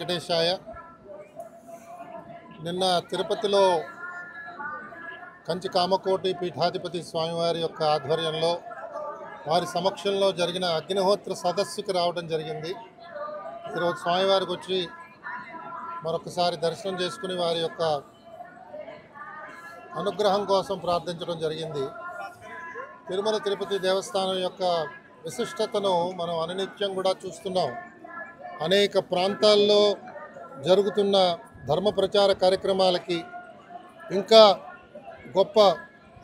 వెంకటేశాయ. నిన్న తిరుపతిలో కంచి కామకోటి పీఠాధిపతి స్వామివారి యొక్క ఆధ్వర్యంలో వారి సమక్షంలో జరిగిన అగ్నిహోత్ర సదస్సుకి రావడం జరిగింది. ఈరోజు స్వామివారికి వచ్చి మరొకసారి దర్శనం చేసుకుని వారి యొక్క అనుగ్రహం కోసం ప్రార్థించడం జరిగింది. తిరుమల తిరుపతి దేవస్థానం యొక్క విశిష్టతను మనం అనునిత్యం కూడా చూస్తున్నాం. అనేక ప్రాంతాల్లో జరుగుతున్న ధర్మ ప్రచార కార్యక్రమాలకి ఇంకా గొప్ప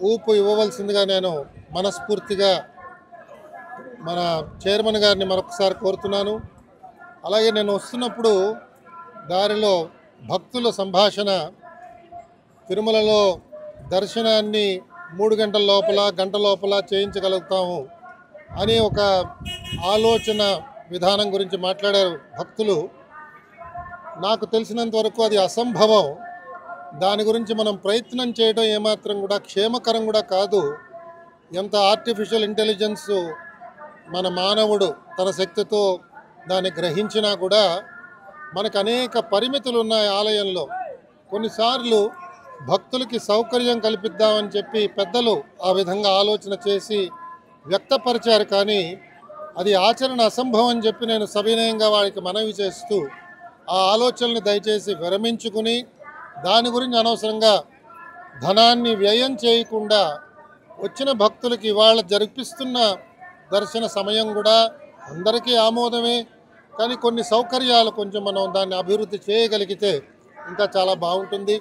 ఊపు ఇవ్వవలసిందిగా నేను మనస్ఫూర్తిగా మన చైర్మన్ గారిని మరొకసారి కోరుతున్నాను. అలాగే నేను వస్తున్నప్పుడు దారిలో భక్తుల సంభాషణ, తిరుమలలో దర్శనాన్ని 3 గంటల లోపల గంట లోపల చేయించగలుగుతాము అని ఒక ఆలోచన విధానం గురించి మాట్లాడారు భక్తులు. నాకు తెలిసినంత వరకు అది అసంభవం. దాని గురించి మనం ప్రయత్నం చేయడం ఏమాత్రం కూడా క్షేమకరం కూడా కాదు. ఎంత ఆర్టిఫిషియల్ ఇంటెలిజెన్స్ మన మానవుడు తన శక్తితో దాన్ని గ్రహించినా కూడా మనకు అనేక పరిమితులు ఉన్నాయి ఆలయంలో. కొన్నిసార్లు భక్తులకి సౌకర్యం కల్పిద్దామని చెప్పి పెద్దలు ఆ విధంగా ఆలోచన చేసి వ్యక్తపరిచారు, కానీ అది ఆచరణ అసంభవం అని చెప్పి నేను సవినయంగా వారికి మనవి చేస్తూ ఆ ఆలోచనని దయచేసి విరమించుకుని దాని గురించి అనవసరంగా ధనాన్ని వ్యయం చేయకుండా వచ్చిన భక్తులకి ఇవాళ జరిపిస్తున్న దర్శన సమయం కూడా అందరికీ ఆమోదమే, కానీ కొన్ని సౌకర్యాలు కొంచెం మనం దాన్ని అభివృద్ధి చేయగలిగితే ఇంకా చాలా బాగుంటుంది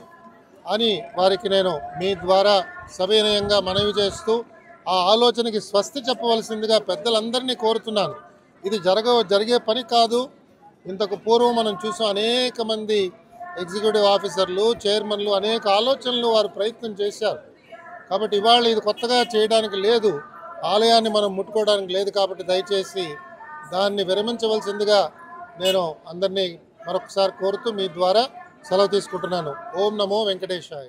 అని వారికి నేను మీ ద్వారా సవినయంగా మనవి చేస్తూ ఆ ఆలోచనకి స్వస్తి చెప్పవలసిందిగా పెద్దలందరినీ కోరుతున్నాను. ఇది జరిగే పని కాదు. ఇంతకు పూర్వం మనం చూసాం, అనేక మంది ఎగ్జిక్యూటివ్ ఆఫీసర్లు, చైర్మన్లు అనేక ఆలోచనలు వారు ప్రయత్నం చేశారు. కాబట్టి ఇవాళ ఇది కొత్తగా చేయడానికి లేదు, ఆలయాన్ని మనం ముట్టుకోవడానికి లేదు. కాబట్టి దయచేసి దాన్ని విరమించవలసిందిగా నేను అందరినీ మరొకసారి కోరుతూ మీ ద్వారా సెలవు తీసుకుంటున్నాను. ఓం నమో వెంకటేశాయ.